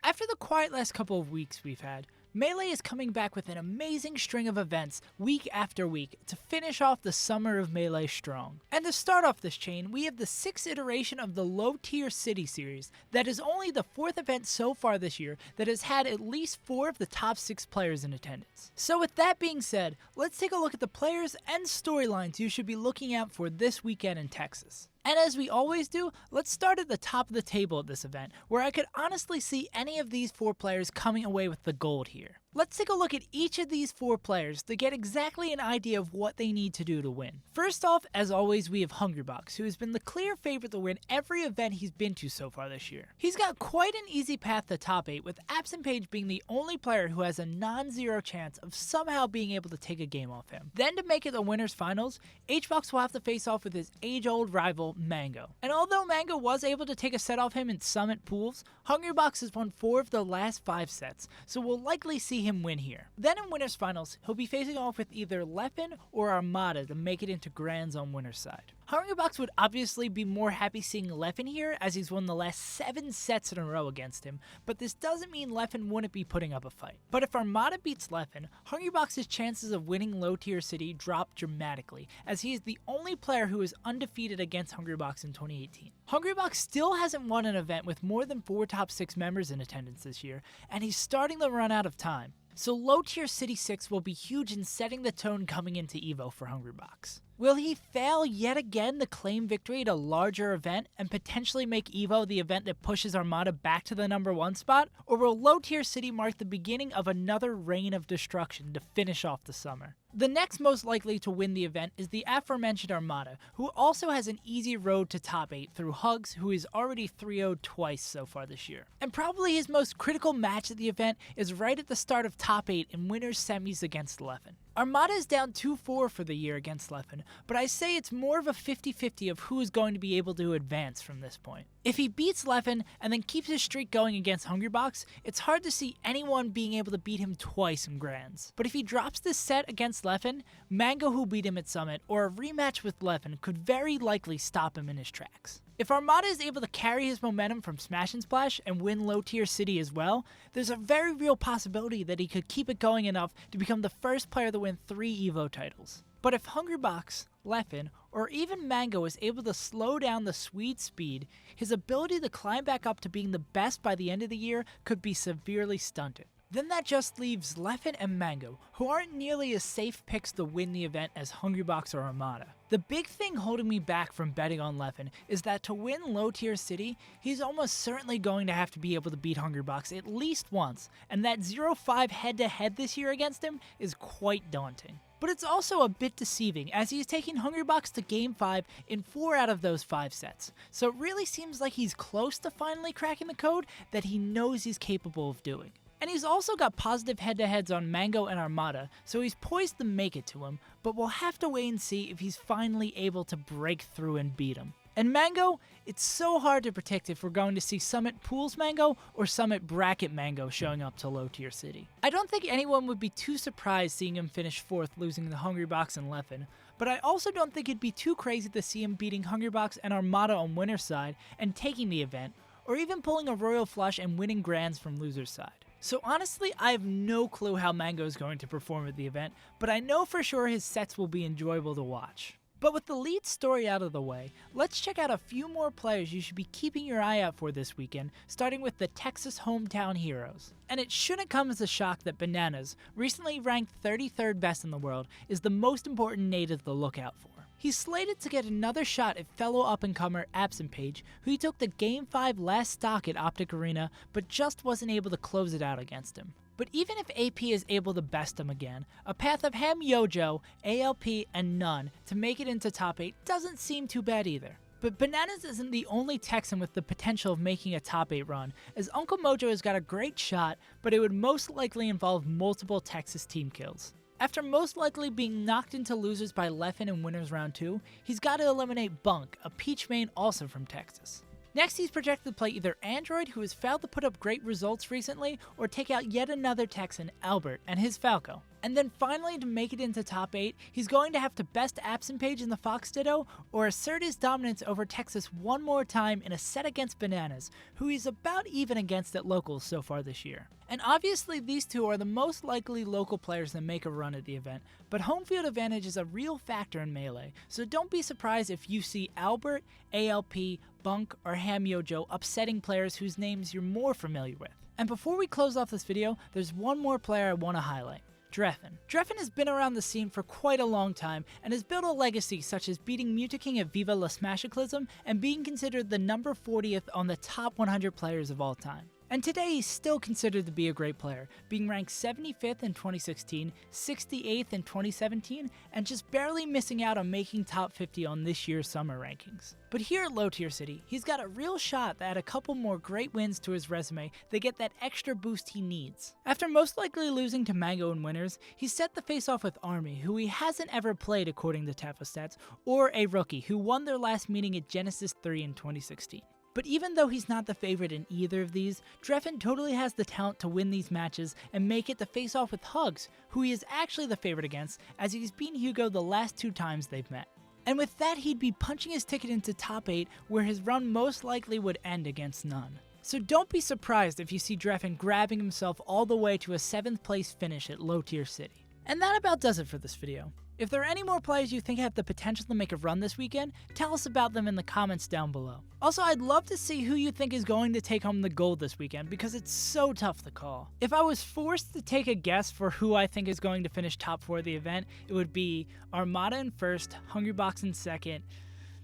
After the quiet last couple of weeks we've had, Melee is coming back with an amazing string of events week after week to finish off the summer of Melee strong. And to start off this chain, we have the 6th iteration of the Low Tier City series that is only the 4th event so far this year that has had at least 4 of the top 6 players in attendance. So with that being said, let's take a look at the players and storylines you should be looking out for this weekend in Texas. And as we always do, let's start at the top of the table at this event, where I could honestly see any of these 4 players coming away with the gold here. Let's take a look at each of these 4 players to get exactly an idea of what they need to do to win. First off, as always, we have Hungrybox, who has been the clear favorite to win every event he's been to so far this year. He's got quite an easy path to top 8, with Absent Page being the only player who has a non-zero chance of somehow being able to take a game off him. Then to make it the winners finals, Hbox will have to face off with his age-old rival, Mango. And although Mango was able to take a set off him in Summit pools, Hungrybox has won 4 of the last 5 sets, so we'll likely see him win here. Then in winners finals, he'll be facing off with either Leffen or Armada to make it into grands on winner's side. Hungrybox would obviously be more happy seeing Leffen here, as he's won the last 7 sets in a row against him, but this doesn't mean Leffen wouldn't be putting up a fight. But if Armada beats Leffen, Hungrybox's chances of winning Low Tier City drop dramatically, as he is the only player who is undefeated against Hungrybox in 2018. Hungrybox still hasn't won an event with more than 4 top 6 members in attendance this year, and he's starting to run out of time. So Low Tier City 6 will be huge in setting the tone coming into EVO for Hungrybox. Will he fail yet again to claim victory at a larger event and potentially make EVO the event that pushes Armada back to the #1 spot? Or will Low Tier City mark the beginning of another reign of destruction to finish off the summer? The next most likely to win the event is the aforementioned Armada, who also has an easy road to top 8 through Hugs, who is already 3-0'd twice so far this year. And probably his most critical match at the event is right at the start of top 8 in winners semis against Leffen. Armada is down 2-4 for the year against Leffen, but I say it's more of a 50-50 of who is going to be able to advance from this point. If he beats Leffen and then keeps his streak going against Hungrybox, it's hard to see anyone being able to beat him twice in grands. But if he drops this set against Leffen, Mango, who beat him at Summit, or a rematch with Leffen could very likely stop him in his tracks. If Armada is able to carry his momentum from Smash and Splash and win Low Tier City as well, there's a very real possibility that he could keep it going enough to become the first player to win 3 EVO titles. But if Hungrybox, Leffen, or even Mango is able to slow down the Swede's speed, his ability to climb back up to being the best by the end of the year could be severely stunted. Then that just leaves Leffen and Mango, who aren't nearly as safe picks to win the event as Hungrybox or Armada. The big thing holding me back from betting on Leffen is that to win Low Tier City, he's almost certainly going to have to be able to beat Hungrybox at least once, and that 0-5 head-to-head this year against him is quite daunting. But it's also a bit deceiving, as he's taking Hungrybox to Game 5 in 4 out of those 5 sets, so it really seems like he's close to finally cracking the code that he knows he's capable of doing. And he's also got positive head-to-heads on Mango and Armada, so he's poised to make it to him, but we'll have to wait and see if he's finally able to break through and beat him. And Mango, it's so hard to predict if we're going to see Summit Pools Mango or Summit Bracket Mango showing up to Low Tier City. I don't think anyone would be too surprised seeing him finish 4th losing to Hungrybox and Leffen, but I also don't think it'd be too crazy to see him beating Hungrybox and Armada on winner's side and taking the event, or even pulling a Royal Flush and winning grands from loser's side. So honestly, I have no clue how Mango is going to perform at the event, but I know for sure his sets will be enjoyable to watch. But with the lead story out of the way, let's check out a few more players you should be keeping your eye out for this weekend, starting with the Texas hometown heroes. And it shouldn't come as a shock that Bananas, recently ranked 33rd best in the world, is the most important native to look out for. He's slated to get another shot at fellow up-and-comer Absent Page, who he took the Game 5 last stock at Optic Arena, but just wasn't able to close it out against him. But even if AP is able to best him again, a path of Hem Yojo, ALP, and None to make it into top 8 doesn't seem too bad either. But Bananas isn't the only Texan with the potential of making a top 8 run, as Uncle Mojo has got a great shot, but it would most likely involve multiple Texas team kills. After most likely being knocked into losers by Leffen in winners round 2, he's got to eliminate Bunk, a Peach main also from Texas. Next, he's projected to play either Android, who has failed to put up great results recently, or take out yet another Texan, Albert, and his Falco. And then finally, to make it into top 8, he's going to have to best Absent Page in the Fox Ditto, or assert his dominance over Texas one more time in a set against Bananas, who he's about even against at locals so far this year. And obviously these two are the most likely local players that make a run at the event, but home field advantage is a real factor in Melee, so don't be surprised if you see Albert, ALP, Bunk, or Hamyojo upsetting players whose names you're more familiar with. And before we close off this video, there's one more player I want to highlight. Dreffin. Dreffin has been around the scene for quite a long time and has built a legacy such as beating Mutaking at Viva La Smashicalism and being considered the number 40th on the top 100 players of all time. And today he's still considered to be a great player, being ranked 75th in 2016, 68th in 2017, and just barely missing out on making top 50 on this year's summer rankings. But here at Low Tier City, he's got a real shot to add a couple more great wins to his resume that get that extra boost he needs. After most likely losing to Mango in winners, he's set to face off with Army, who he hasn't ever played according to Tafa Stats, or a rookie who won their last meeting at Genesis 3 in 2016. But even though he's not the favorite in either of these, Dreffin totally has the talent to win these matches and make it to face off with Hugs, who he is actually the favorite against, as he's beaten Hugo the last 2 times they've met. And with that, he'd be punching his ticket into top 8, where his run most likely would end against none. So don't be surprised if you see Dreffin grabbing himself all the way to a 7th place finish at Low Tier City. And that about does it for this video. If there are any more players you think have the potential to make a run this weekend, tell us about them in the comments down below. Also, I'd love to see who you think is going to take home the gold this weekend, because it's so tough to call. If I was forced to take a guess for who I think is going to finish top 4 of the event, it would be Armada in 1st, Hungrybox in 2nd,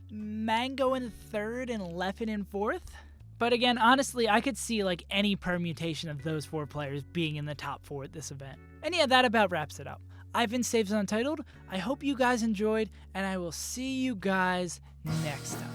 Mango in 3rd, and Leffen in 4th. But again, honestly, I could see like any permutation of those 4 players being in the top 4 at this event. And yeah, that about wraps it up. I've been SaveAsUntitled, I hope you guys enjoyed, and I will see you guys next time.